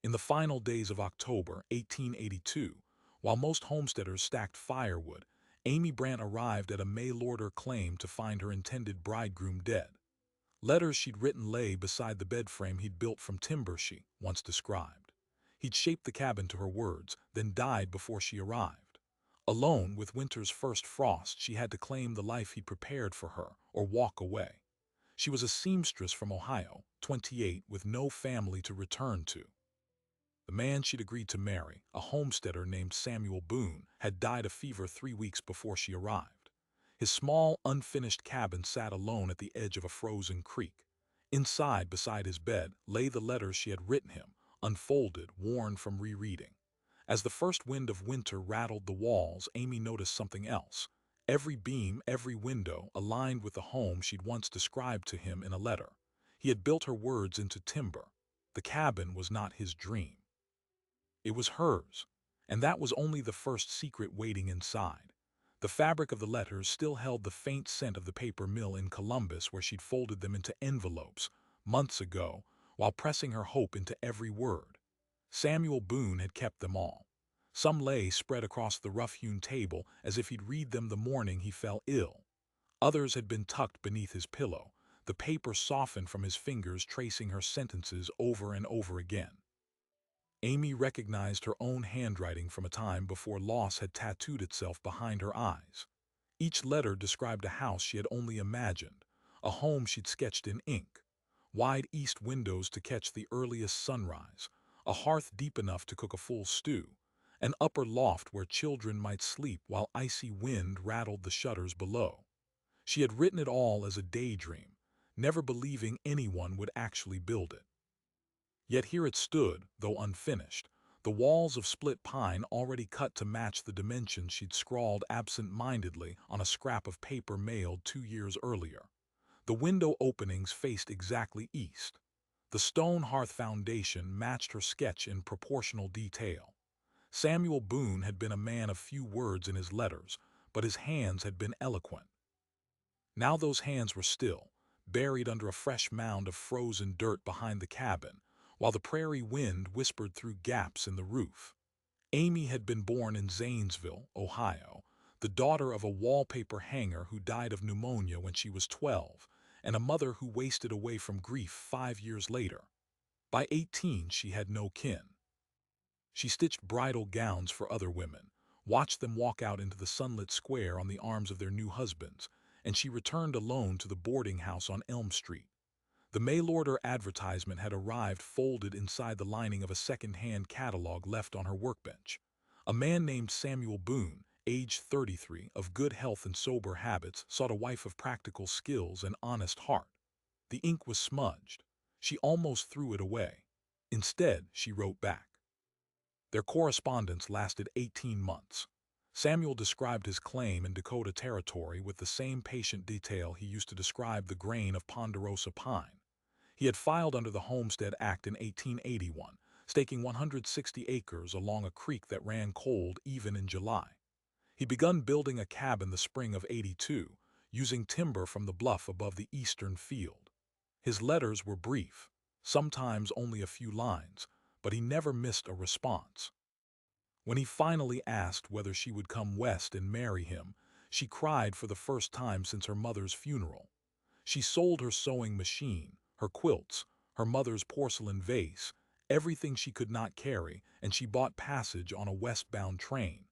In the final days of October 1882, while most homesteaders stacked firewood, Amy Brant arrived at a mail-order claim to find her intended bridegroom dead. Letters she'd written lay beside the bed frame he'd built from timber she once described. He'd shaped the cabin to her words, then died before she arrived. Alone with winter's first frost, she had to claim the life he'd prepared for her or walk away. She was a seamstress from Ohio, 28, with no family to return to. The man she'd agreed to marry, a homesteader named Samuel Boone, had died of fever 3 weeks before she arrived. His small, unfinished cabin sat alone at the edge of a frozen creek. Inside, beside his bed, lay the letters she had written him, unfolded, worn from rereading. As the first wind of winter rattled the walls, Amy noticed something else. Every beam, every window, aligned with the home she'd once described to him in a letter. He had built her words into timber. The cabin was not his dream. It was hers, and that was only the first secret waiting inside. The fabric of the letters still held the faint scent of the paper mill in Columbus where she'd folded them into envelopes months ago while pressing her hope into every word. Samuel Boone had kept them all. Some lay spread across the rough-hewn table as if he'd read them the morning he fell ill. Others had been tucked beneath his pillow, the paper softened from his fingers tracing her sentences over and over again. Amy recognized her own handwriting from a time before loss had tattooed itself behind her eyes. Each letter described a house she had only imagined, a home she'd sketched in ink, wide east windows to catch the earliest sunrise, a hearth deep enough to cook a full stew, an upper loft where children might sleep while icy wind rattled the shutters below. She had written it all as a daydream, never believing anyone would actually build it. Yet here it stood, though unfinished, the walls of split pine already cut to match the dimensions she'd scrawled absent-mindedly on a scrap of paper mailed 2 years earlier. The window openings faced exactly east. The stone hearth foundation matched her sketch in proportional detail. Samuel Boone had been a man of few words in his letters, but his hands had been eloquent. Now those hands were still, buried under a fresh mound of frozen dirt behind the cabin, while the prairie wind whispered through gaps in the roof. Amy had been born in Zanesville, Ohio, the daughter of a wallpaper hanger who died of pneumonia when she was 12, and a mother who wasted away from grief 5 years later. By 18, she had no kin. She stitched bridal gowns for other women, watched them walk out into the sunlit square on the arms of their new husbands, and she returned alone to the boarding house on Elm Street. The mail-order advertisement had arrived folded inside the lining of a second-hand catalog left on her workbench. A man named Samuel Boone, age 33, of good health and sober habits, sought a wife of practical skills and honest heart. The ink was smudged. She almost threw it away. Instead, she wrote back. Their correspondence lasted 18 months. Samuel described his claim in Dakota Territory with the same patient detail he used to describe the grain of ponderosa pine. He had filed under the Homestead Act in 1881, staking 160 acres along a creek that ran cold even in July. He'd begun building a cabin the spring of '82, using timber from the bluff above the eastern field. His letters were brief, sometimes only a few lines, but he never missed a response. When he finally asked whether she would come west and marry him, she cried for the first time since her mother's funeral. She sold her sewing machine, her quilts, her mother's porcelain vase, everything she could not carry, and she bought passage on a westbound train.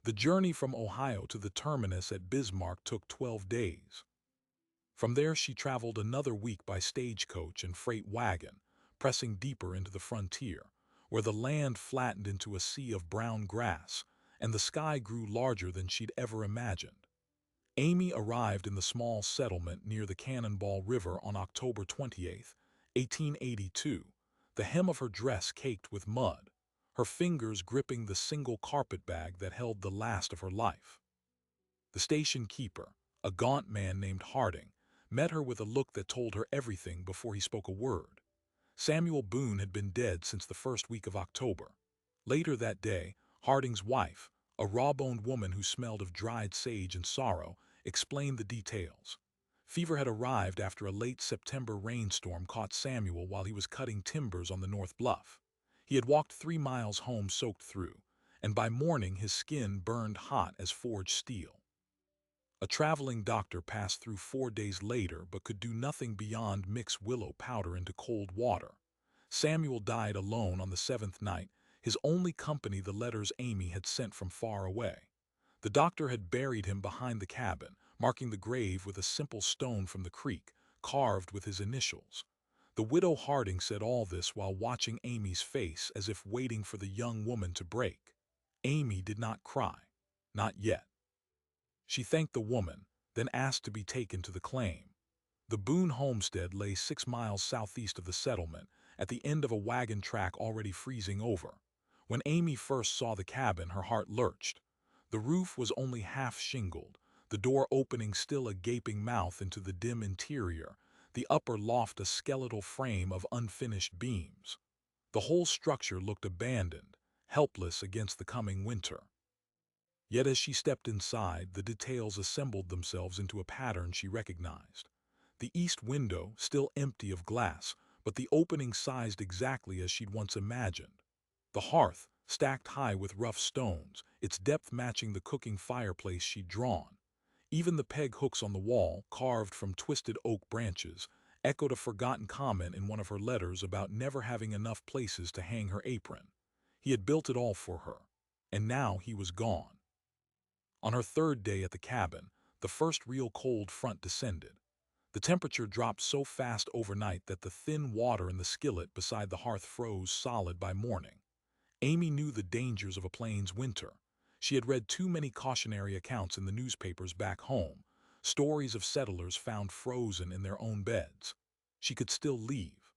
The journey from Ohio to the terminus at Bismarck took 12 days. From there she traveled another week by stagecoach and freight wagon, pressing deeper into the frontier, where the land flattened into a sea of brown grass, and the sky grew larger than she'd ever imagined. Amy arrived in the small settlement near the Cannonball River on October 28, 1882, the hem of her dress caked with mud, her fingers gripping the single carpetbag that held the last of her life. The station keeper, a gaunt man named Harding, met her with a look that told her everything before he spoke a word. Samuel Boone had been dead since the first week of October. Later that day, Harding's wife, a raw-boned woman who smelled of dried sage and sorrow, explained the details. Fever had arrived after a late September rainstorm caught Samuel while he was cutting timbers on the North Bluff. He had walked 3 miles home soaked through, and by morning his skin burned hot as forged steel. A traveling doctor passed through 4 days later but could do nothing beyond mix willow powder into cold water. Samuel died alone on the seventh night, his only company the letters Amy had sent from far away. The doctor had buried him behind the cabin, marking the grave with a simple stone from the creek, carved with his initials. The widow Harding said all this while watching Amy's face as if waiting for the young woman to break. Amy did not cry. Not yet. She thanked the woman, then asked to be taken to the claim. The Boone homestead lay 6 miles southeast of the settlement, at the end of a wagon track already freezing over. When Amy first saw the cabin, her heart lurched. The roof was only half shingled, the door opening still a gaping mouth into the dim interior, the upper loft a skeletal frame of unfinished beams. The whole structure looked abandoned, helpless against the coming winter. Yet as she stepped inside, the details assembled themselves into a pattern she recognized. The east window, still empty of glass, but the opening sized exactly as she'd once imagined. The hearth, stacked high with rough stones, its depth matching the cooking fireplace she'd drawn. Even the peg hooks on the wall, carved from twisted oak branches, echoed a forgotten comment in one of her letters about never having enough places to hang her apron. He had built it all for her, and now he was gone. On her third day at the cabin, the first real cold front descended. The temperature dropped so fast overnight that the thin water in the skillet beside the hearth froze solid by morning. Amy knew the dangers of a plains winter. She had read too many cautionary accounts in the newspapers back home, stories of settlers found frozen in their own beds. She could still leave.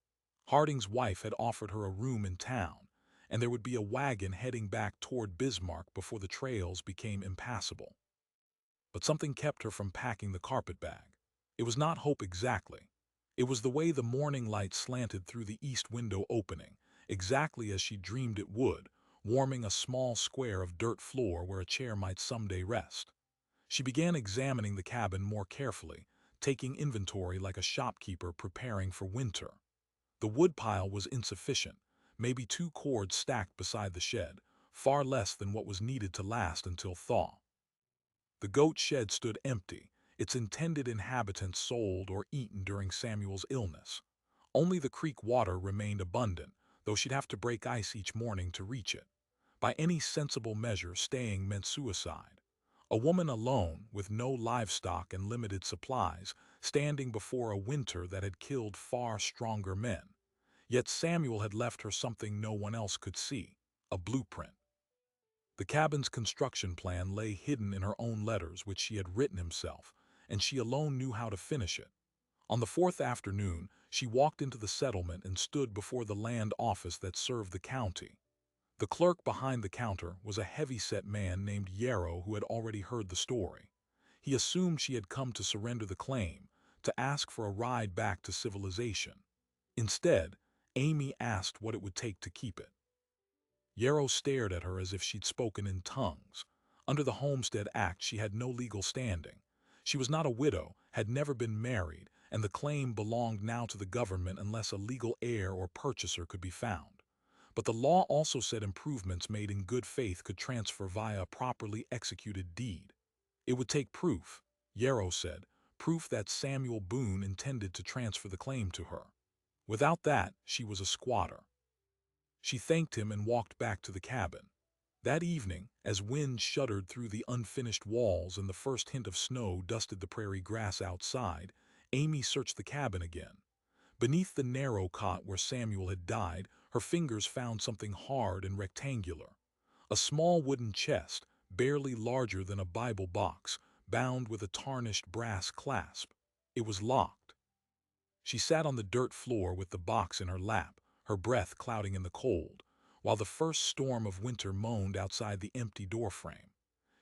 Harding's wife had offered her a room in town, and there would be a wagon heading back toward Bismarck before the trails became impassable. But something kept her from packing the carpet bag. It was not hope exactly. It was the way the morning light slanted through the east window opening, exactly as she dreamed it would, warming a small square of dirt floor where a chair might someday rest. She began examining the cabin more carefully, taking inventory like a shopkeeper preparing for winter. The woodpile was insufficient, maybe 2 cords stacked beside the shed, far less than what was needed to last until thaw. The goat shed stood empty, its intended inhabitants sold or eaten during Samuel's illness. Only the creek water remained abundant, though she'd have to break ice each morning to reach it. By any sensible measure, staying meant suicide. A woman alone, with no livestock and limited supplies, standing before a winter that had killed far stronger men. Yet Samuel had left her something no one else could see, a blueprint. The cabin's construction plan lay hidden in her own letters, which she had written himself, and she alone knew how to finish it. On the fourth afternoon, she walked into the settlement and stood before the land office that served the county. The clerk behind the counter was a heavy-set man named Yarrow who had already heard the story. He assumed she had come to surrender the claim, to ask for a ride back to civilization. Instead, Amy asked what it would take to keep it. Yarrow stared at her as if she'd spoken in tongues. Under the Homestead Act, she had no legal standing. She was not a widow, had never been married, and the claim belonged now to the government unless a legal heir or purchaser could be found. But the law also said improvements made in good faith could transfer via a properly executed deed. It would take proof, Yarrow said, proof that Samuel Boone intended to transfer the claim to her. Without that, she was a squatter. She thanked him and walked back to the cabin. That evening, as wind shuddered through the unfinished walls and the first hint of snow dusted the prairie grass outside, Amy searched the cabin again. Beneath the narrow cot where Samuel had died, her fingers found something hard and rectangular. A small wooden chest, barely larger than a Bible box, bound with a tarnished brass clasp. It was locked. She sat on the dirt floor with the box in her lap, her breath clouding in the cold, while the first storm of winter moaned outside the empty doorframe.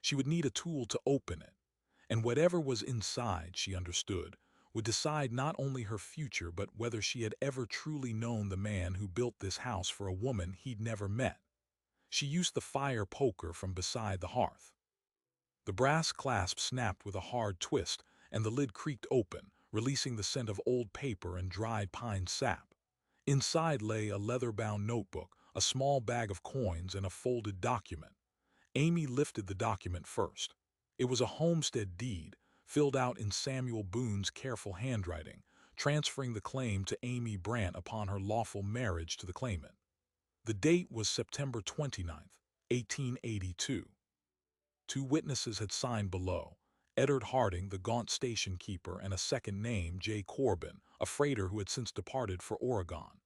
She would need a tool to open it, and whatever was inside, she understood, would decide not only her future but whether she had ever truly known the man who built this house for a woman he'd never met. She used the fire poker from beside the hearth. The brass clasp snapped with a hard twist, and the lid creaked open, releasing the scent of old paper and dried pine sap. Inside lay a leather-bound notebook, a small bag of coins, and a folded document. Amy lifted the document first. It was a homestead deed, filled out in Samuel Boone's careful handwriting, transferring the claim to Amy Brant upon her lawful marriage to the claimant. The date was September 29th, 1882. Two witnesses had signed below: Eddard Harding, the gaunt station keeper, and a second name, J. Corbin, a freighter who had since departed for Oregon.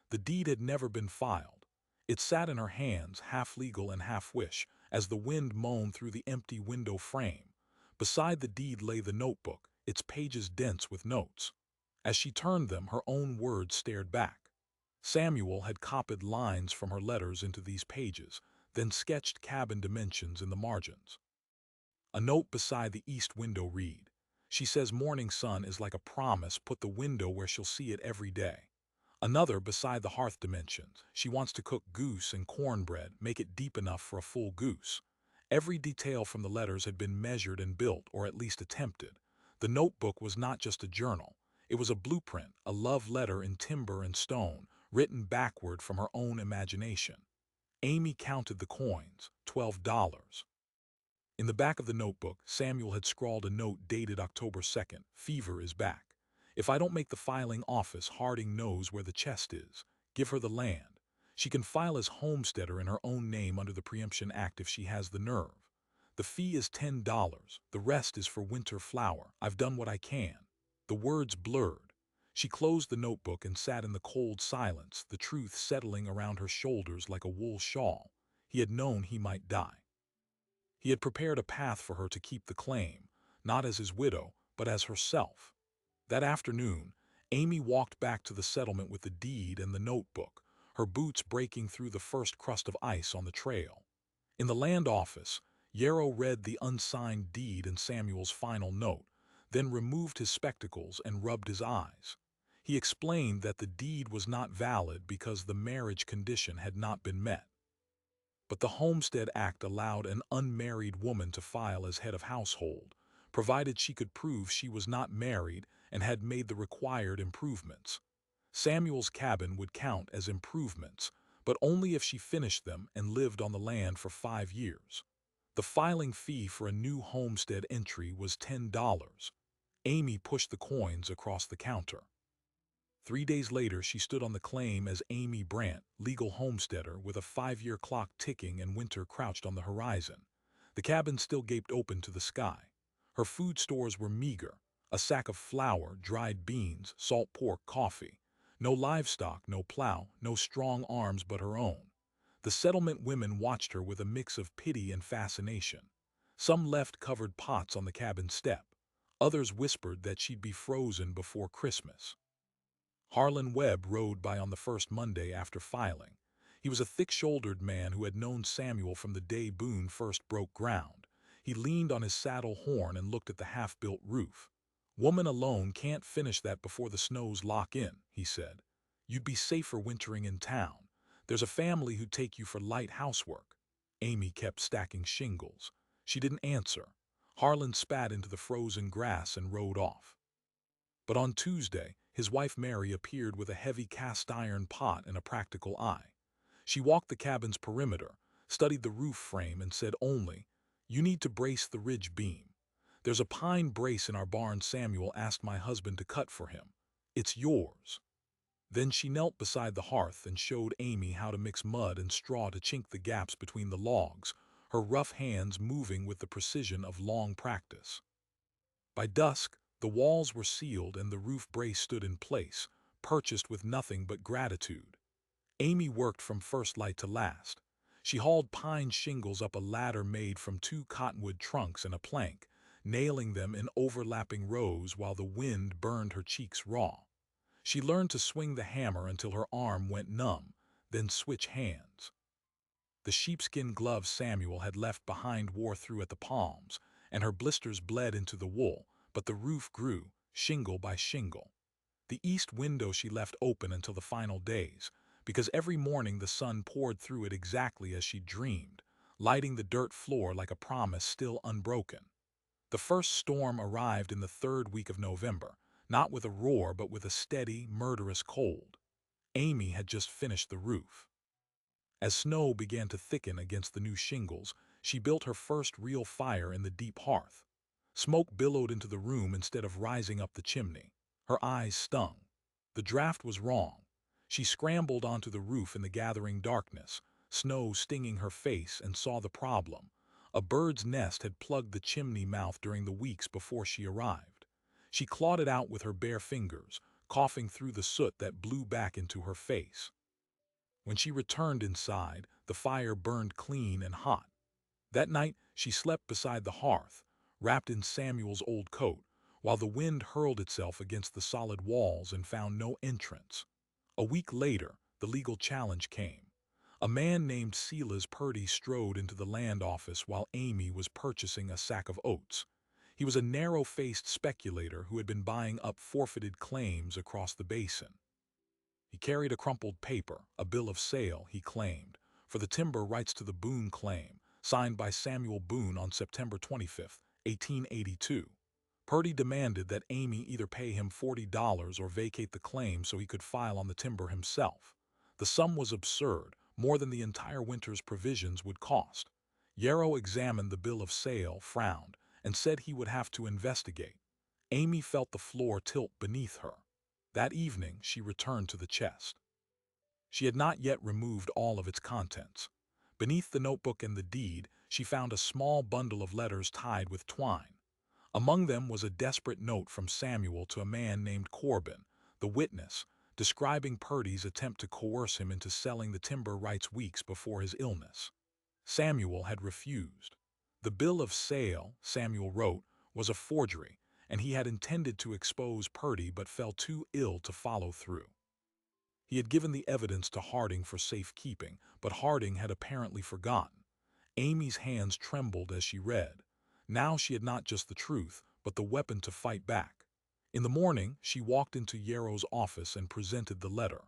The deed had never been filed. It sat in her hands, half legal and half wish, as the wind moaned through the empty window frame. Beside the deed lay the notebook, its pages dense with notes. As she turned them, her own words stared back. Samuel had copied lines from her letters into these pages, then sketched cabin dimensions in the margins. A note beside the east window read, "She says morning sun is like a promise, put the window where she'll see it every day." Another beside the hearth dimensions, "She wants to cook goose and cornbread, make it deep enough for a full goose." Every detail from the letters had been measured and built, or at least attempted. The notebook was not just a journal. It was a blueprint, a love letter in timber and stone, written backward from her own imagination. Amy counted the coins, $12. In the back of the notebook, Samuel had scrawled a note dated October 2nd, "Fever is back. If I don't make the filing office, Harding knows where the chest is. Give her the land. She can file as homesteader in her own name under the Preemption Act if she has the nerve. The fee is $10. The rest is for winter flour. I've done what I can." The words blurred. She closed the notebook and sat in the cold silence, the truth settling around her shoulders like a wool shawl. He had known he might die. He had prepared a path for her to keep the claim, not as his widow, but as herself. That afternoon, Amy walked back to the settlement with the deed and the notebook, her boots breaking through the first crust of ice on the trail. In the land office, Yarrow read the unsigned deed and Samuel's final note, then removed his spectacles and rubbed his eyes. He explained that the deed was not valid because the marriage condition had not been met. But the Homestead Act allowed an unmarried woman to file as head of household, provided she could prove she was not married and had made the required improvements. Samuel's cabin would count as improvements, but only if she finished them and lived on the land for 5 years. The filing fee for a new homestead entry was $10. Amy pushed the coins across the counter. 3 days later, she stood on the claim as Amy Brant, legal homesteader, with a 5-year clock ticking and winter crouched on the horizon. The cabin still gaped open to the sky. Her food stores were meager: a sack of flour, dried beans, salt pork, coffee. No livestock, no plow, no strong arms but her own. The settlement women watched her with a mix of pity and fascination. Some left covered pots on the cabin step. Others whispered that she'd be frozen before Christmas. Harlan Webb rode by on the first Monday after filing. He was a thick-shouldered man who had known Samuel from the day Boone first broke ground. He leaned on his saddle horn and looked at the half-built roof. "Woman alone can't finish that before the snows lock in," he said. "You'd be safer wintering in town. There's a family who'd take you for light housework." Amy kept stacking shingles. She didn't answer. Harlan spat into the frozen grass and rode off. But on Tuesday, his wife Mary appeared with a heavy cast-iron pot and a practical eye. She walked the cabin's perimeter, studied the roof frame, and said only, "You need to brace the ridge beam. There's a pine brace in our barn Samuel asked my husband to cut for him. It's yours." Then she knelt beside the hearth and showed Amy how to mix mud and straw to chink the gaps between the logs, her rough hands moving with the precision of long practice. By dusk, the walls were sealed and the roof brace stood in place, purchased with nothing but gratitude. Amy worked from first light to last. She hauled pine shingles up a ladder made from 2 cottonwood trunks and a plank, nailing them in overlapping rows while the wind burned her cheeks raw. She learned to swing the hammer until her arm went numb, then switch hands. The sheepskin gloves Samuel had left behind wore through at the palms, and her blisters bled into the wool, but the roof grew, shingle by shingle. The east window she left open until the final days, because every morning the sun poured through it exactly as she dreamed, lighting the dirt floor like a promise still unbroken. The first storm arrived in the 3rd week of November, not with a roar but with a steady, murderous cold. Amy had just finished the roof. As snow began to thicken against the new shingles, she built her first real fire in the deep hearth. Smoke billowed into the room instead of rising up the chimney. Her eyes stung. The draft was wrong. She scrambled onto the roof in the gathering darkness, snow stinging her face, and saw the problem. A bird's nest had plugged the chimney mouth during the weeks before she arrived. She clawed it out with her bare fingers, coughing through the soot that blew back into her face. When she returned inside, the fire burned clean and hot. That night, she slept beside the hearth, wrapped in Samuel's old coat, while the wind hurled itself against the solid walls and found no entrance. A week later, the legal challenge came. A man named Silas Purdy strode into the land office while Amy was purchasing a sack of oats. He was a narrow-faced speculator who had been buying up forfeited claims across the basin. He carried a crumpled paper, a bill of sale, he claimed, for the timber rights to the Boone claim, signed by Samuel Boone on September 25, 1882. Purdy demanded that Amy either pay him $40 or vacate the claim so he could file on the timber himself. The sum was absurd, more than the entire winter's provisions would cost. Yarrow examined the bill of sale, frowned, and said he would have to investigate. Amy felt the floor tilt beneath her. That evening, she returned to the chest. She had not yet removed all of its contents. Beneath the notebook and the deed, she found a small bundle of letters tied with twine. Among them was a desperate note from Samuel to a man named Corbin, the witness, describing Purdy's attempt to coerce him into selling the timber rights weeks before his illness. Samuel had refused. The bill of sale, Samuel wrote, was a forgery, and he had intended to expose Purdy but fell too ill to follow through. He had given the evidence to Harding for safekeeping, but Harding had apparently forgotten. Amy's hands trembled as she read. Now she had not just the truth, but the weapon to fight back. In the morning, she walked into Yarrow's office and presented the letter.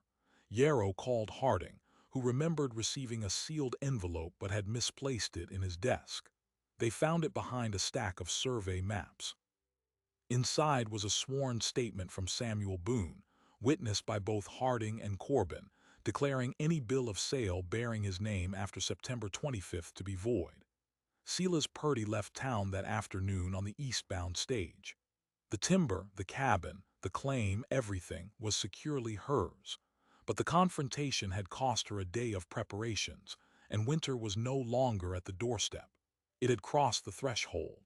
Yarrow called Harding, who remembered receiving a sealed envelope but had misplaced it in his desk. They found it behind a stack of survey maps. Inside was a sworn statement from Samuel Boone, witnessed by both Harding and Corbin, declaring any bill of sale bearing his name after September 25th to be void. Silas Purdy left town that afternoon on the eastbound stage. The timber, the cabin, the claim, everything was securely hers. But the confrontation had cost her a day of preparations, and winter was no longer at the doorstep. It had crossed the threshold.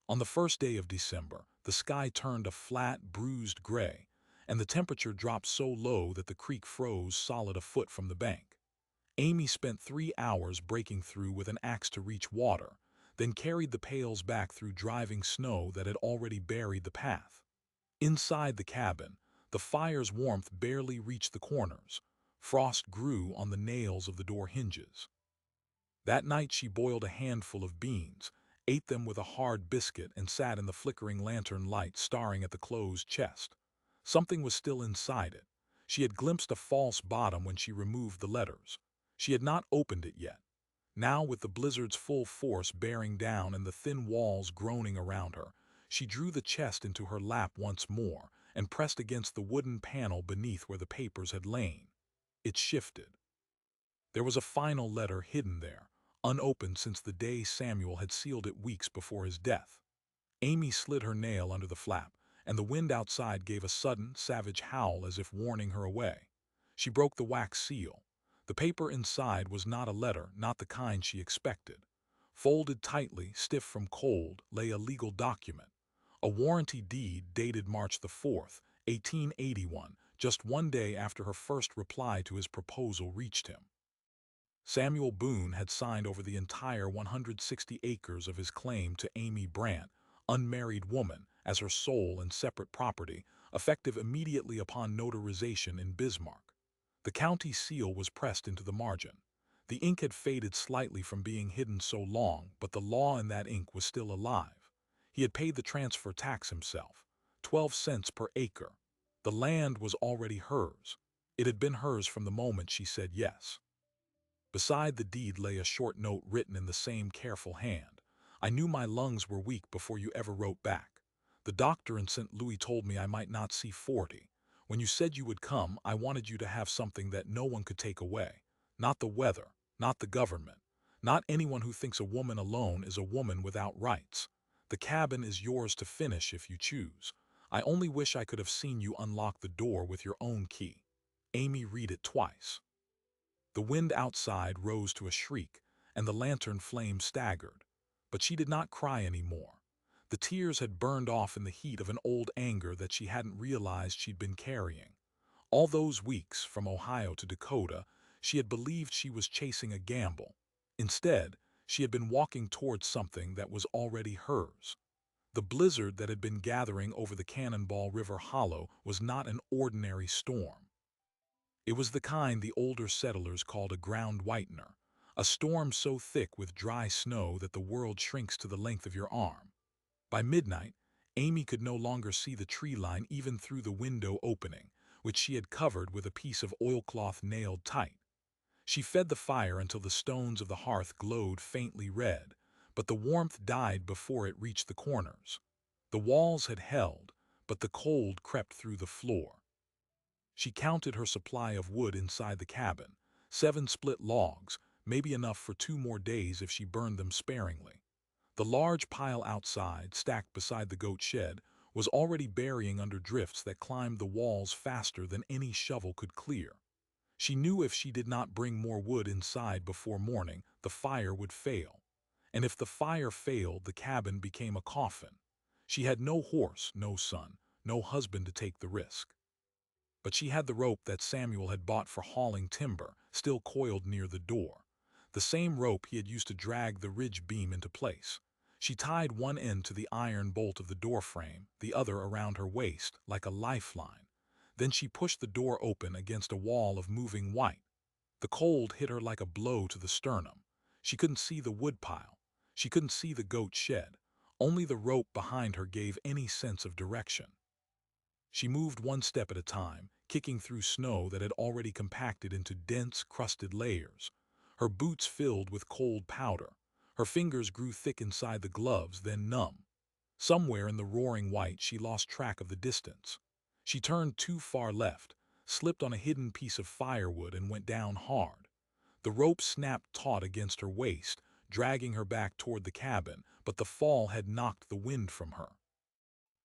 On the first day of December, the sky turned a flat, bruised gray, and the temperature dropped so low that the creek froze solid a foot from the bank. Amy spent 3 hours breaking through with an axe to reach water, then carried the pails back through driving snow that had already buried the path. Inside the cabin, the fire's warmth barely reached the corners. Frost grew on the nails of the door hinges. That night she boiled a handful of beans, ate them with a hard biscuit, and sat in the flickering lantern light staring at the closed chest. Something was still inside it. She had glimpsed a false bottom when she removed the letters. She had not opened it yet. Now, with the blizzard's full force bearing down and the thin walls groaning around her, she drew the chest into her lap once more and pressed against the wooden panel beneath where the papers had lain. It shifted. There was a final letter hidden there, unopened since the day Samuel had sealed it weeks before his death. Amy slid her nail under the flap, and the wind outside gave a sudden, savage howl as if warning her away. She broke the wax seal. The paper inside was not a letter, not the kind she expected. Folded tightly, stiff from cold, lay a legal document. A warranty deed dated March the 4th, 1881, just one day after her first reply to his proposal reached him. Samuel Boone had signed over the entire 160 acres of his claim to Amy Brant, unmarried woman, as her sole and separate property, effective immediately upon notarization in Bismarck. The county seal was pressed into the margin. The ink had faded slightly from being hidden so long, but the law in that ink was still alive. He had paid the transfer tax himself, 12 cents per acre. The land was already hers. It had been hers from the moment she said yes. Beside the deed lay a short note written in the same careful hand. I knew my lungs were weak before you ever wrote back. The doctor in St. Louis told me I might not see 40. When you said you would come, I wanted you to have something that no one could take away. Not the weather, not the government, not anyone who thinks a woman alone is a woman without rights. The cabin is yours to finish if you choose. I only wish I could have seen you unlock the door with your own key. Amy read it twice. The wind outside rose to a shriek, and the lantern flame staggered. But she did not cry anymore. The tears had burned off in the heat of an old anger that she hadn't realized she'd been carrying. All those weeks, from Ohio to Dakota, she had believed she was chasing a gamble. Instead, she had been walking towards something that was already hers. The blizzard that had been gathering over the Cannonball River Hollow was not an ordinary storm. It was the kind the older settlers called a ground whitener, a storm so thick with dry snow that the world shrinks to the length of your arm. By midnight, Amy could no longer see the tree line even through the window opening, which she had covered with a piece of oilcloth nailed tight. She fed the fire until the stones of the hearth glowed faintly red, but the warmth died before it reached the corners. The walls had held, but the cold crept through the floor. She counted her supply of wood inside the cabin, 7 split logs, maybe enough for 2 more days if she burned them sparingly. The large pile outside, stacked beside the goat shed, was already burying under drifts that climbed the walls faster than any shovel could clear. She knew if she did not bring more wood inside before morning, the fire would fail. And if the fire failed, the cabin became a coffin. She had no horse, no son, no husband to take the risk. But she had the rope that Samuel had bought for hauling timber, still coiled near the door. The same rope he had used to drag the ridge beam into place. She tied one end to the iron bolt of the door frame, the other around her waist, like a lifeline. Then she pushed the door open against a wall of moving white. The cold hit her like a blow to the sternum. She couldn't see the woodpile. She couldn't see the goat shed. Only the rope behind her gave any sense of direction. She moved one step at a time, kicking through snow that had already compacted into dense, crusted layers. Her boots filled with cold powder. Her fingers grew thick inside the gloves, then numb. Somewhere in the roaring white, she lost track of the distance. She turned too far left, slipped on a hidden piece of firewood, and went down hard. The rope snapped taut against her waist, dragging her back toward the cabin, but the fall had knocked the wind from her.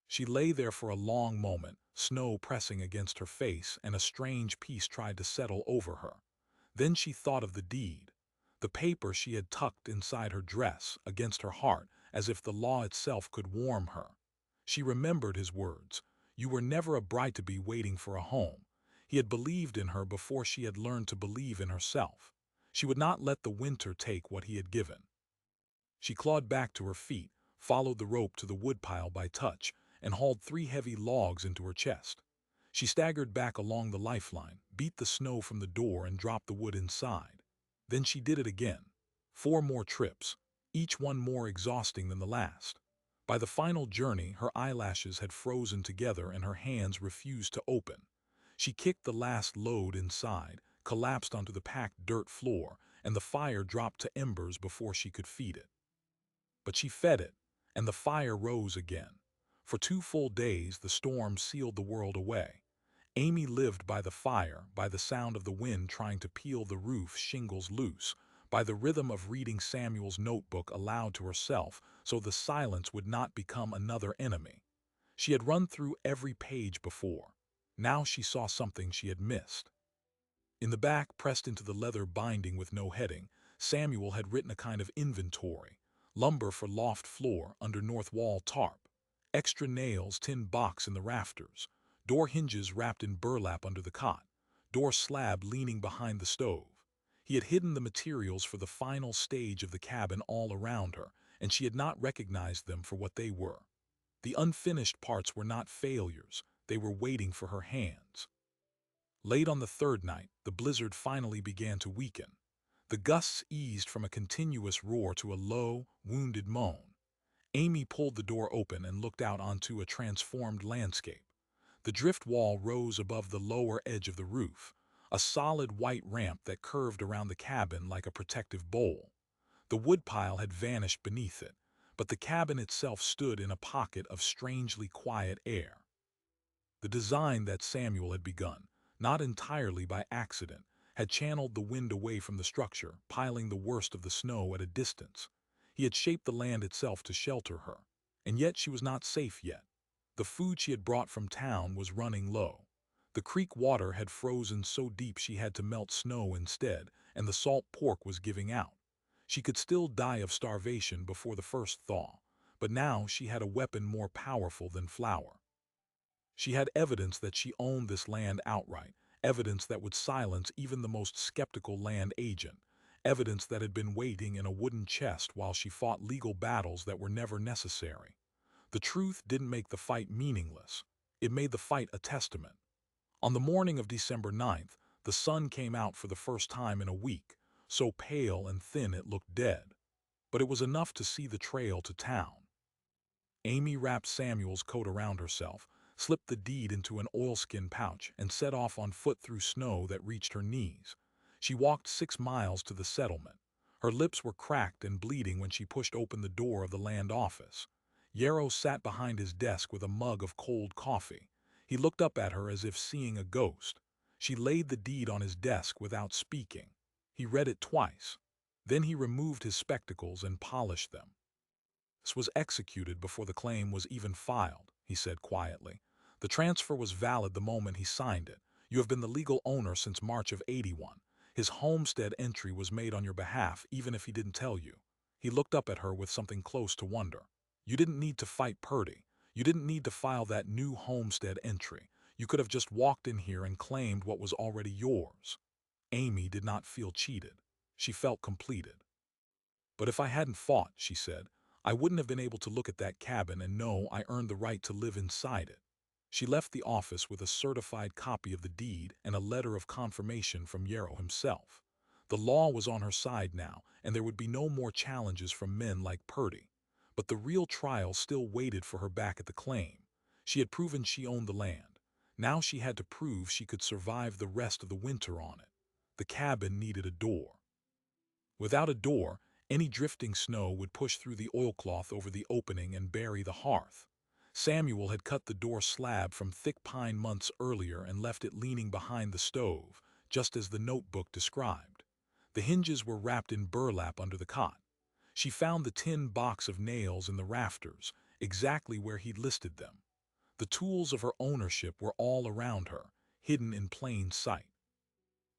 She lay there for a long moment, snow pressing against her face, and a strange peace tried to settle over her. Then she thought of the deed, the paper she had tucked inside her dress, against her heart, as if the law itself could warm her. She remembered his words, "You were never a bride-to-be waiting for a home." He had believed in her before she had learned to believe in herself. She would not let the winter take what he had given. She clawed back to her feet, followed the rope to the woodpile by touch, and hauled 3 heavy logs into her chest. She staggered back along the lifeline, beat the snow from the door, and dropped the wood inside. Then she did it again. 4 more trips, each one more exhausting than the last. By the final journey, her eyelashes had frozen together and her hands refused to open. She kicked the last load inside, collapsed onto the packed dirt floor, and the fire dropped to embers before she could feed it. But she fed it, and the fire rose again. For 2 full days, the storm sealed the world away. Amy lived by the fire, by the sound of the wind trying to peel the roof shingles loose, by the rhythm of reading Samuel's notebook aloud to herself so the silence would not become another enemy. She had run through every page before. Now she saw something she had missed. In the back, pressed into the leather binding with no heading, Samuel had written a kind of inventory: lumber for loft floor under north wall tarp, extra nails tin box in the rafters, door hinges wrapped in burlap under the cot, door slab leaning behind the stove. He had hidden the materials for the final stage of the cabin all around her, and she had not recognized them for what they were. The unfinished parts were not failures, they were waiting for her hands. Late on the 3rd night, the blizzard finally began to weaken. The gusts eased from a continuous roar to a low, wounded moan. Amy pulled the door open and looked out onto a transformed landscape. The drift wall rose above the lower edge of the roof, a solid white ramp that curved around the cabin like a protective bowl. The woodpile had vanished beneath it, but the cabin itself stood in a pocket of strangely quiet air. The design that Samuel had begun, not entirely by accident, had channeled the wind away from the structure, piling the worst of the snow at a distance. He had shaped the land itself to shelter her, and yet she was not safe yet. The food she had brought from town was running low. The creek water had frozen so deep she had to melt snow instead, and the salt pork was giving out. She could still die of starvation before the first thaw, but now she had a weapon more powerful than flour. She had evidence that she owned this land outright, evidence that would silence even the most skeptical land agent, evidence that had been waiting in a wooden chest while she fought legal battles that were never necessary. The truth didn't make the fight meaningless. It made the fight a testament. On the morning of December 9th, the sun came out for the first time in a week, so pale and thin it looked dead. But it was enough to see the trail to town. Amy wrapped Samuel's coat around herself, slipped the deed into an oilskin pouch, and set off on foot through snow that reached her knees. She walked 6 miles to the settlement. Her lips were cracked and bleeding when she pushed open the door of the land office. Yarrow sat behind his desk with a mug of cold coffee. He looked up at her as if seeing a ghost. She laid the deed on his desk without speaking. He read it twice. Then he removed his spectacles and polished them. "This was executed before the claim was even filed," he said quietly. "The transfer was valid the moment he signed it. You have been the legal owner since March of '81. His homestead entry was made on your behalf, even if he didn't tell you." He looked up at her with something close to wonder. "You didn't need to fight Purdy. You didn't need to file that new homestead entry. You could have just walked in here and claimed what was already yours." Amy did not feel cheated. She felt completed. "But if I hadn't fought," she said, "I wouldn't have been able to look at that cabin and know I earned the right to live inside it." She left the office with a certified copy of the deed and a letter of confirmation from Yarrow himself. The law was on her side now, and there would be no more challenges from men like Purdy. But the real trial still waited for her back at the claim. She had proven she owned the land. Now she had to prove she could survive the rest of the winter on it. The cabin needed a door. Without a door, any drifting snow would push through the oilcloth over the opening and bury the hearth. Samuel had cut the door slab from thick pine months earlier and left it leaning behind the stove, just as the notebook described. The hinges were wrapped in burlap under the cot. She found the tin box of nails in the rafters, exactly where he'd listed them. The tools of her ownership were all around her, hidden in plain sight.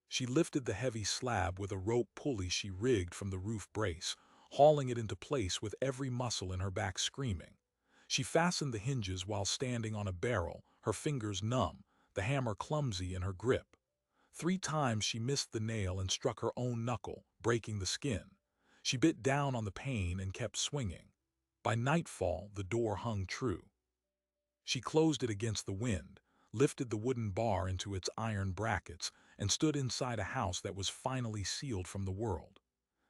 She lifted the heavy slab with a rope pulley she rigged from the roof brace, hauling it into place with every muscle in her back screaming. She fastened the hinges while standing on a barrel, her fingers numb, the hammer clumsy in her grip. 3 times she missed the nail and struck her own knuckle, breaking the skin. She bit down on the pain and kept swinging. By nightfall, the door hung true. She closed it against the wind, lifted the wooden bar into its iron brackets, and stood inside a house that was finally sealed from the world.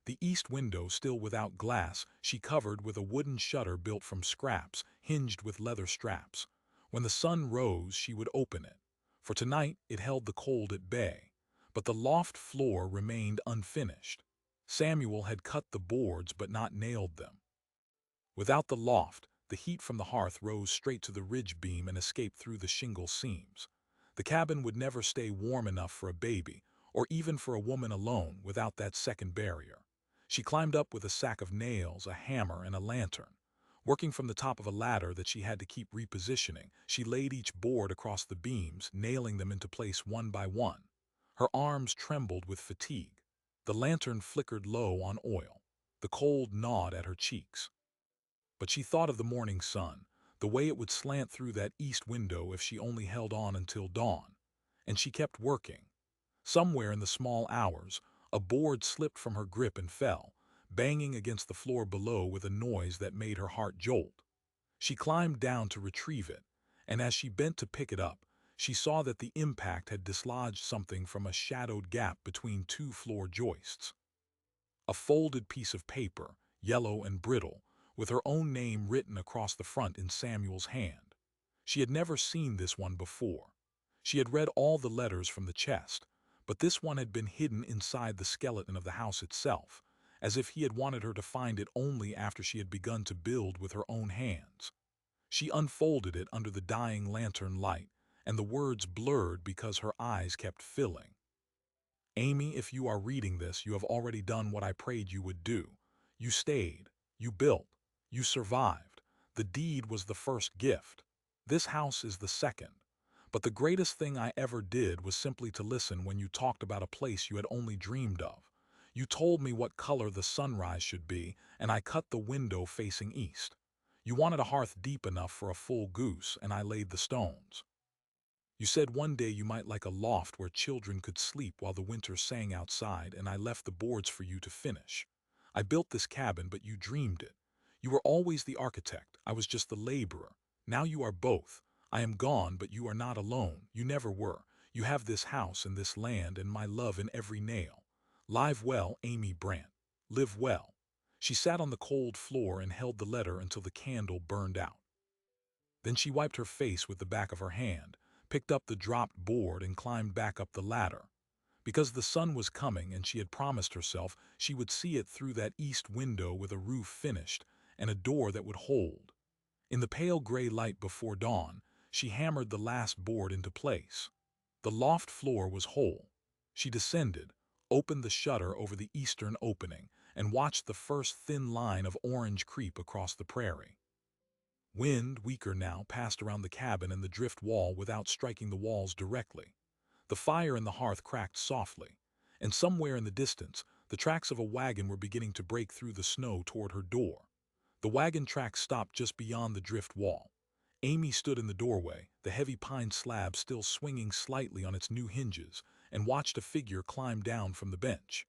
The east window, still without glass, she covered with a wooden shutter built from scraps, hinged with leather straps. When the sun rose, she would open it. For tonight, it held the cold at bay. But the loft floor remained unfinished. Samuel had cut the boards but not nailed them. Without the loft, the heat from the hearth rose straight to the ridge beam and escaped through the shingle seams. The cabin would never stay warm enough for a baby, or even for a woman alone, without that second barrier. She climbed up with a sack of nails, a hammer, and a lantern. Working from the top of a ladder that she had to keep repositioning, she laid each board across the beams, nailing them into place one by one. Her arms trembled with fatigue. The lantern flickered low on oil. The cold gnawed at her cheeks. But she thought of the morning sun, the way it would slant through that east window if she only held on until dawn. And she kept working. Somewhere in the small hours, a board slipped from her grip and fell, banging against the floor below with a noise that made her heart jolt. She climbed down to retrieve it, and as she bent to pick it up, she saw that the impact had dislodged something from a shadowed gap between 2 floor joists. A folded piece of paper, yellow and brittle, with her own name written across the front in Samuel's hand. She had never seen this one before. She had read all the letters from the chest, but this one had been hidden inside the skeleton of the house itself, as if he had wanted her to find it only after she had begun to build with her own hands. She unfolded it under the dying lantern light, and the words blurred because her eyes kept filling. Amy, if you are reading this, you have already done what I prayed you would do. You stayed. You built. You survived. The deed was the first gift. This house is the second. But the greatest thing I ever did was simply to listen when you talked about a place you had only dreamed of. You told me what color the sunrise should be, and I cut the window facing east. You wanted a hearth deep enough for a full goose, and I laid the stones. You said one day you might like a loft where children could sleep while the winter sang outside, and I left the boards for you to finish. I built this cabin, but you dreamed it. You were always the architect. I was just the laborer. Now you are both. I am gone, but you are not alone. You never were. You have this house and this land and my love in every nail. Live well, Amy Brant. Live well. She sat on the cold floor and held the letter until the candle burned out. Then she wiped her face with the back of her hand, picked up the dropped board and climbed back up the ladder. Because the sun was coming and she had promised herself she would see it through that east window with a roof finished and a door that would hold. In the pale gray light before dawn, she hammered the last board into place. The loft floor was whole. She descended, opened the shutter over the eastern opening, and watched the first thin line of orange creep across the prairie. Wind, weaker now, passed around the cabin and the drift wall without striking the walls directly. The fire in the hearth cracked softly, and somewhere in the distance, the tracks of a wagon were beginning to break through the snow toward her door. The wagon tracks stopped just beyond the drift wall. Amy stood in the doorway, the heavy pine slab still swinging slightly on its new hinges, and watched a figure climb down from the bench.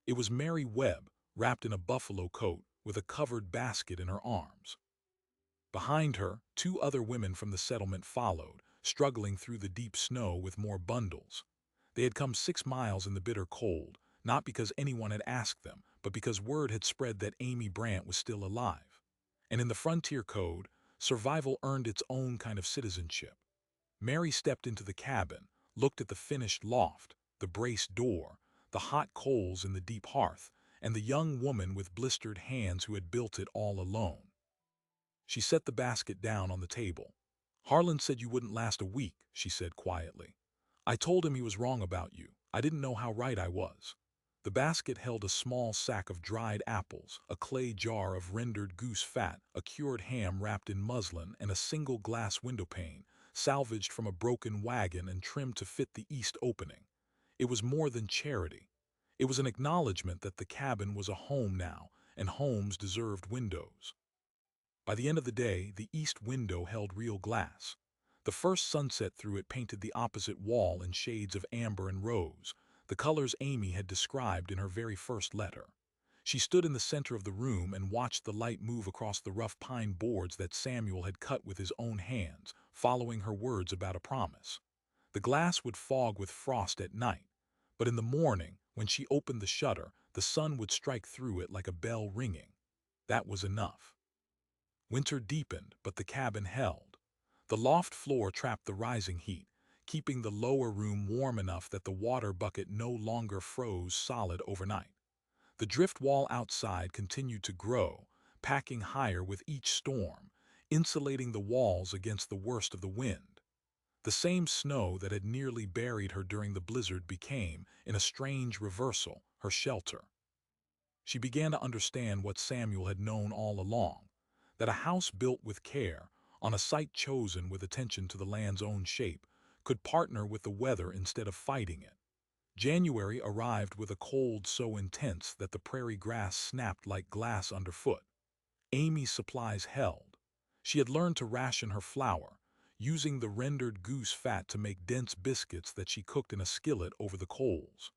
It was Mary Webb, wrapped in a buffalo coat, with a covered basket in her arms. Behind her, two other women from the settlement followed, struggling through the deep snow with more bundles. They had come 6 miles in the bitter cold, not because anyone had asked them, but because word had spread that Amy Brant was still alive. And in the frontier code, survival earned its own kind of citizenship. Mary stepped into the cabin, looked at the finished loft, the braced door, the hot coals in the deep hearth, and the young woman with blistered hands who had built it all alone. She set the basket down on the table. "Harlan said you wouldn't last a week," she said quietly. "I told him he was wrong about you. I didn't know how right I was." The basket held a small sack of dried apples, a clay jar of rendered goose fat, a cured ham wrapped in muslin, and a single glass windowpane, salvaged from a broken wagon and trimmed to fit the east opening. It was more than charity. It was an acknowledgement that the cabin was a home now, and homes deserved windows. By the end of the day, the east window held real glass. The first sunset through it painted the opposite wall in shades of amber and rose, the colors Amy had described in her very first letter. She stood in the center of the room and watched the light move across the rough pine boards that Samuel had cut with his own hands, following her words about a promise. The glass would fog with frost at night, but in the morning, when she opened the shutter, the sun would strike through it like a bell ringing. That was enough. Winter deepened, but the cabin held. The loft floor trapped the rising heat, keeping the lower room warm enough that the water bucket no longer froze solid overnight. The drift wall outside continued to grow, packing higher with each storm, insulating the walls against the worst of the wind. The same snow that had nearly buried her during the blizzard became, in a strange reversal, her shelter. She began to understand what Samuel had known all along, that a house built with care, on a site chosen with attention to the land's own shape, could partner with the weather instead of fighting it. January arrived with a cold so intense that the prairie grass snapped like glass underfoot. Amy's supplies held. She had learned to ration her flour, using the rendered goose fat to make dense biscuits that she cooked in a skillet over the coals.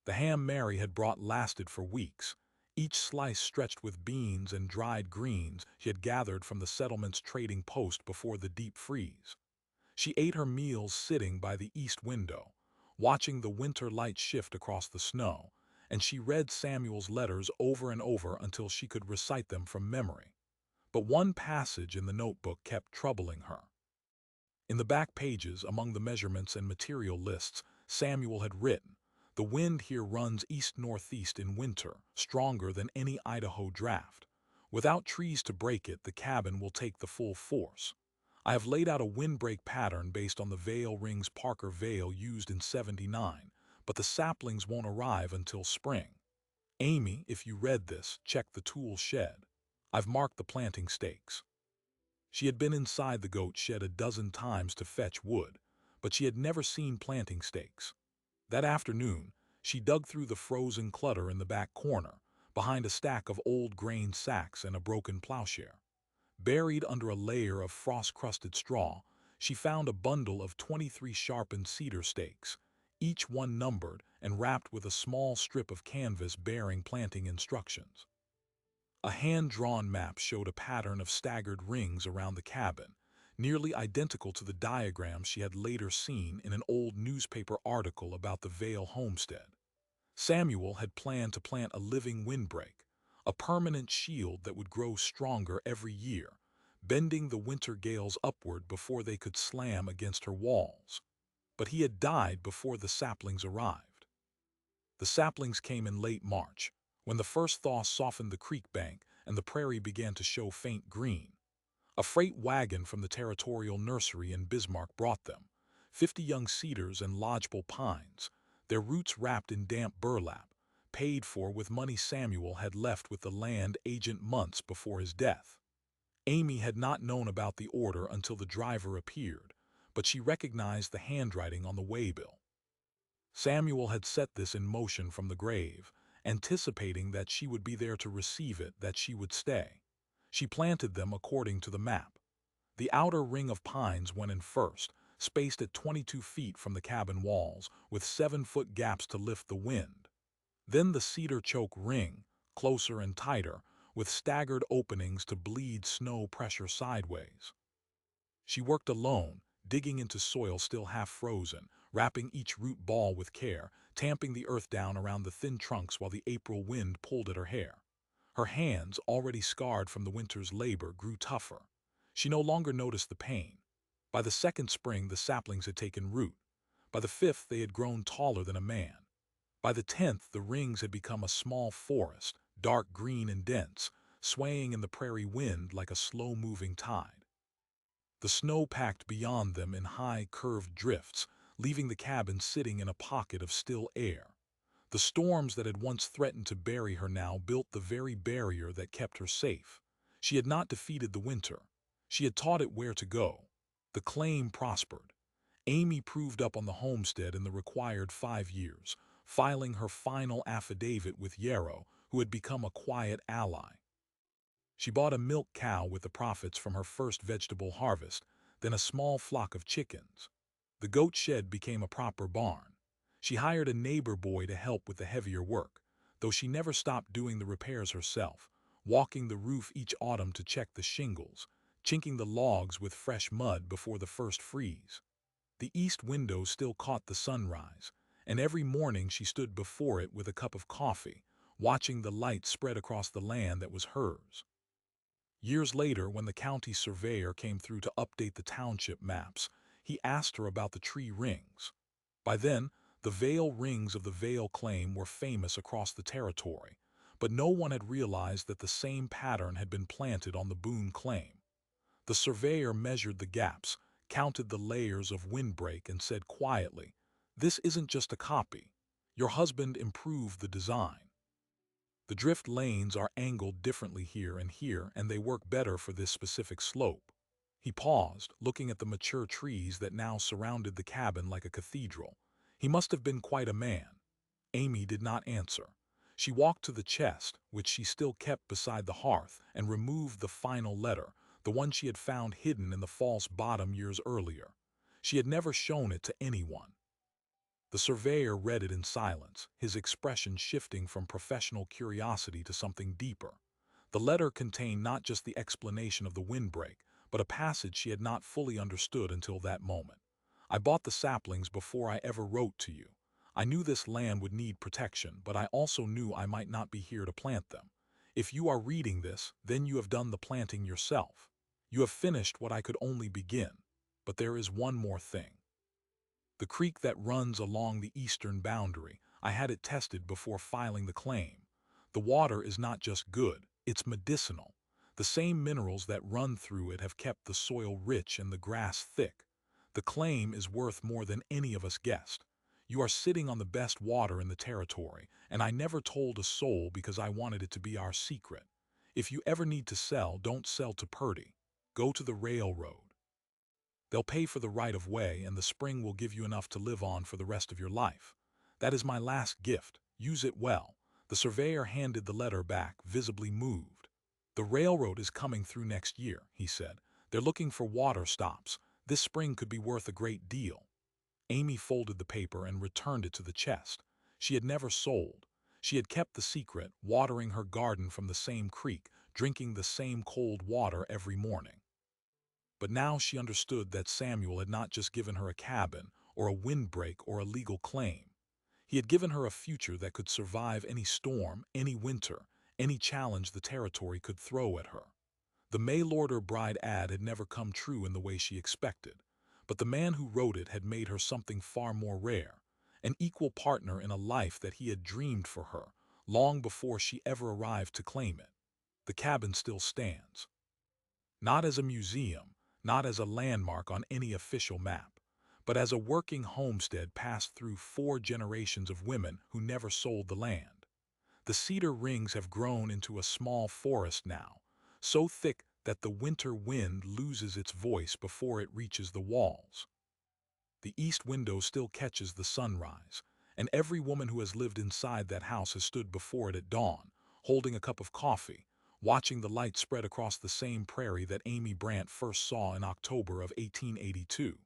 The ham Mary had brought lasted for weeks, each slice stretched with beans and dried greens she had gathered from the settlement's trading post before the deep freeze. She ate her meals sitting by the east window, watching the winter light shift across the snow, and she read Samuel's letters over and over until she could recite them from memory. But one passage in the notebook kept troubling her. In the back pages, among the measurements and material lists, Samuel had written, "The wind here runs east-northeast in winter, stronger than any Idaho draft. Without trees to break it, the cabin will take the full force. I have laid out a windbreak pattern based on the Vail Rings Parker Vail used in '79, but the saplings won't arrive until spring. Amy, if you read this, check the tool shed. I've marked the planting stakes. She had been inside the goat shed a dozen times to fetch wood, but she had never seen planting stakes. That afternoon, she dug through the frozen clutter in the back corner, behind a stack of old grain sacks and a broken plowshare. Buried under a layer of frost-crusted straw, she found a bundle of 23 sharpened cedar stakes, each one numbered and wrapped with a small strip of canvas bearing planting instructions. A hand-drawn map showed a pattern of staggered rings around the cabin, nearly identical to the diagrams she had later seen in an old newspaper article about the Vale homestead. Samuel had planned to plant a living windbreak, a permanent shield that would grow stronger every year, bending the winter gales upward before they could slam against her walls. But he had died before the saplings arrived. The saplings came in late March, when the first thaw softened the creek bank and the prairie began to show faint green. A freight wagon from the Territorial Nursery in Bismarck brought them, 50 young cedars and lodgepole pines, their roots wrapped in damp burlap, paid for with money Samuel had left with the land agent months before his death. Amy had not known about the order until the driver appeared, but she recognized the handwriting on the waybill. Samuel had set this in motion from the grave, anticipating that she would be there to receive it, that she would stay. She planted them according to the map. The outer ring of pines went in first, spaced at 22 feet from the cabin walls, with 7-foot gaps to lift the wind. Then the cedar choke ring, closer and tighter, with staggered openings to bleed snow pressure sideways. She worked alone, digging into soil still half frozen, wrapping each root ball with care, tamping the earth down around the thin trunks while the April wind pulled at her hair. Her hands, already scarred from the winter's labor, grew tougher. She no longer noticed the pain. By the second spring, the saplings had taken root. By the fifth, they had grown taller than a man. By the 10th, the rings had become a small forest, dark green and dense, swaying in the prairie wind like a slow-moving tide. The snow packed beyond them in high, curved drifts, leaving the cabin sitting in a pocket of still air. The storms that had once threatened to bury her now built the very barrier that kept her safe. She had not defeated the winter. She had taught it where to go. The claim prospered. Amy proved up on the homestead in the required 5 years, filing her final affidavit with Yarrow, who had become a quiet ally. She bought a milk cow with the profits from her first vegetable harvest, then a small flock of chickens. The goat shed became a proper barn. She hired a neighbor boy to help with the heavier work, though she never stopped doing the repairs herself, walking the roof each autumn to check the shingles, chinking the logs with fresh mud before the first freeze. The east window still caught the sunrise, and every morning she stood before it with a cup of coffee, watching the light spread across the land that was hers. Years later, when the county surveyor came through to update the township maps, he asked her about the tree rings. By then, the Vale rings of the Vale claim were famous across the territory, but no one had realized that the same pattern had been planted on the Boone claim. The surveyor measured the gaps, counted the layers of windbreak, and said quietly, "This isn't just a copy. Your husband improved the design. The drift lanes are angled differently here, and they work better for this specific slope." He paused, looking at the mature trees that now surrounded the cabin like a cathedral. He must have been quite a man. Amy did not answer. She walked to the chest, which she still kept beside the hearth, and removed the final letter, the one she had found hidden in the false bottom years earlier. She had never shown it to anyone. The surveyor read it in silence, his expression shifting from professional curiosity to something deeper. The letter contained not just the explanation of the windbreak, but a passage she had not fully understood until that moment. "I bought the saplings before I ever wrote to you. I knew this land would need protection, but I also knew I might not be here to plant them. If you are reading this, then you have done the planting yourself. You have finished what I could only begin. But there is one more thing. The creek that runs along the eastern boundary, I had it tested before filing the claim. The water is not just good, it's medicinal. The same minerals that run through it have kept the soil rich and the grass thick. The claim is worth more than any of us guessed. You are sitting on the best water in the territory, and I never told a soul because I wanted it to be our secret. If you ever need to sell, don't sell to Purdy. Go to the railroad. They'll pay for the right of way, and the spring will give you enough to live on for the rest of your life. That is my last gift. Use it well." The surveyor handed the letter back, visibly moved. "The railroad is coming through next year," he said. "They're looking for water stops. This spring could be worth a great deal." Amy folded the paper and returned it to the chest. She had never sold. She had kept the secret, watering her garden from the same creek, drinking the same cold water every morning. But now she understood that Samuel had not just given her a cabin, or a windbreak, or a legal claim. He had given her a future that could survive any storm, any winter, any challenge the territory could throw at her. The mail-order bride ad had never come true in the way she expected, but the man who wrote it had made her something far more rare, an equal partner in a life that he had dreamed for her, long before she ever arrived to claim it. The cabin still stands. Not as a museum, not as a landmark on any official map, but as a working homestead passed through 4 generations of women who never sold the land. The cedar rings have grown into a small forest now, so thick that the winter wind loses its voice before it reaches the walls. The east window still catches the sunrise, and every woman who has lived inside that house has stood before it at dawn, holding a cup of coffee, watching the light spread across the same prairie that Amy Brandt first saw in October of 1882.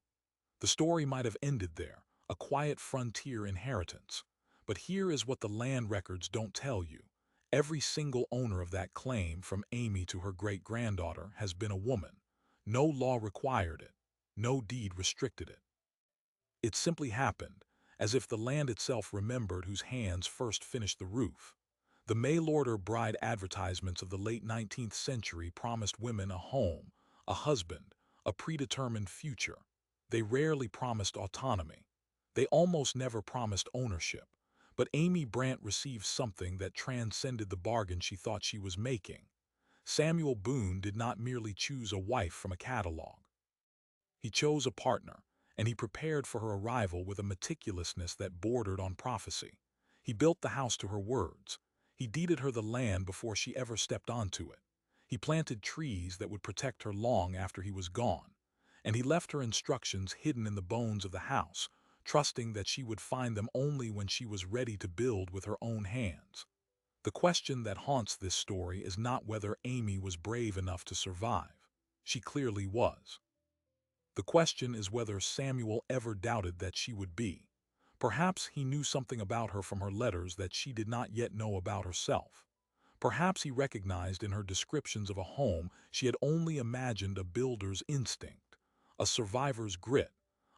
The story might have ended there, a quiet frontier inheritance. But here is what the land records don't tell you. Every single owner of that claim, from Amy to her great-granddaughter, has been a woman. No law required it. No deed restricted it. It simply happened, as if the land itself remembered whose hands first finished the roof. The mail-order bride advertisements of the late 19th century promised women a home, a husband, a predetermined future. They rarely promised autonomy. They almost never promised ownership. But Amy Brandt received something that transcended the bargain she thought she was making. Samuel Boone did not merely choose a wife from a catalog. He chose a partner, and he prepared for her arrival with a meticulousness that bordered on prophecy. He built the house to her words. He deeded her the land before she ever stepped onto it. He planted trees that would protect her long after he was gone. And he left her instructions hidden in the bones of the house, trusting that she would find them only when she was ready to build with her own hands. The question that haunts this story is not whether Amy was brave enough to survive. She clearly was. The question is whether Samuel ever doubted that she would be. Perhaps he knew something about her from her letters that she did not yet know about herself. Perhaps he recognized in her descriptions of a home she had only imagined a builder's instinct, a survivor's grit,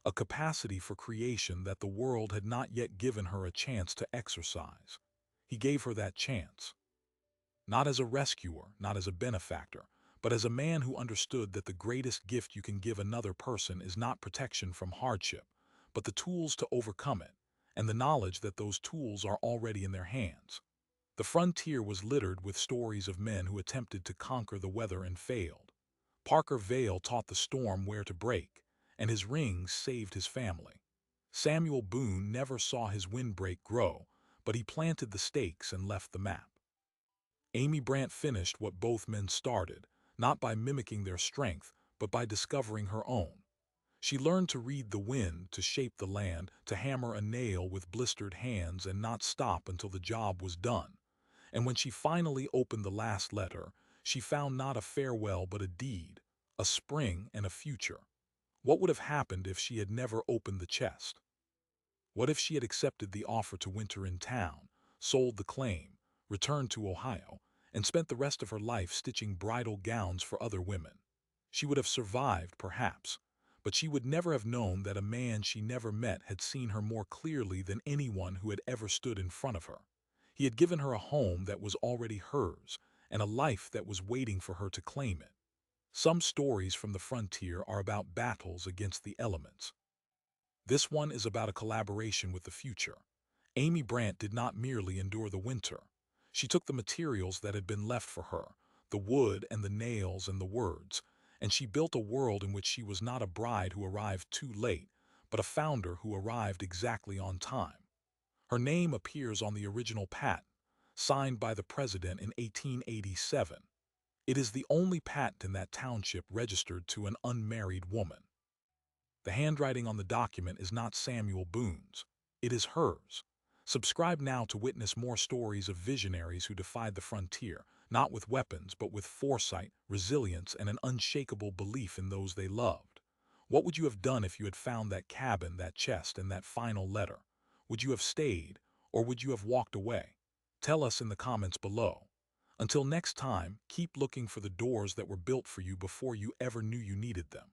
a capacity for creation that the world had not yet given her a chance to exercise. He gave her that chance. Not as a rescuer, not as a benefactor, but as a man who understood that the greatest gift you can give another person is not protection from hardship, but the tools to overcome it, and the knowledge that those tools are already in their hands. The frontier was littered with stories of men who attempted to conquer the weather and failed. Parker Vale taught the storm where to break, and his rings saved his family. Samuel Boone never saw his windbreak grow, but he planted the stakes and left the map. Amy Brandt finished what both men started, not by mimicking their strength, but by discovering her own. She learned to read the wind, to shape the land, to hammer a nail with blistered hands and not stop until the job was done. And when she finally opened the last letter, she found not a farewell but a deed, a spring and a future. What would have happened if she had never opened the chest? What if she had accepted the offer to winter in town, sold the claim, returned to Ohio, and spent the rest of her life stitching bridal gowns for other women? She would have survived, perhaps, but she would never have known that a man she never met had seen her more clearly than anyone who had ever stood in front of her. He had given her a home that was already hers, and a life that was waiting for her to claim it. Some stories from the frontier are about battles against the elements. This one is about a collaboration with the future. Amy Brandt did not merely endure the winter. She took the materials that had been left for her, the wood and the nails and the words, and she built a world in which she was not a bride who arrived too late, but a founder who arrived exactly on time. Her name appears on the original patent, signed by the president in 1887. It is the only patent in that township registered to an unmarried woman. The handwriting on the document is not Samuel Boone's. It is hers. Subscribe now to witness more stories of visionaries who defied the frontier, not with weapons, but with foresight, resilience, and an unshakable belief in those they loved. What would you have done if you had found that cabin, that chest, and that final letter? Would you have stayed, or would you have walked away? Tell us in the comments below. Until next time, keep looking for the doors that were built for you before you ever knew you needed them.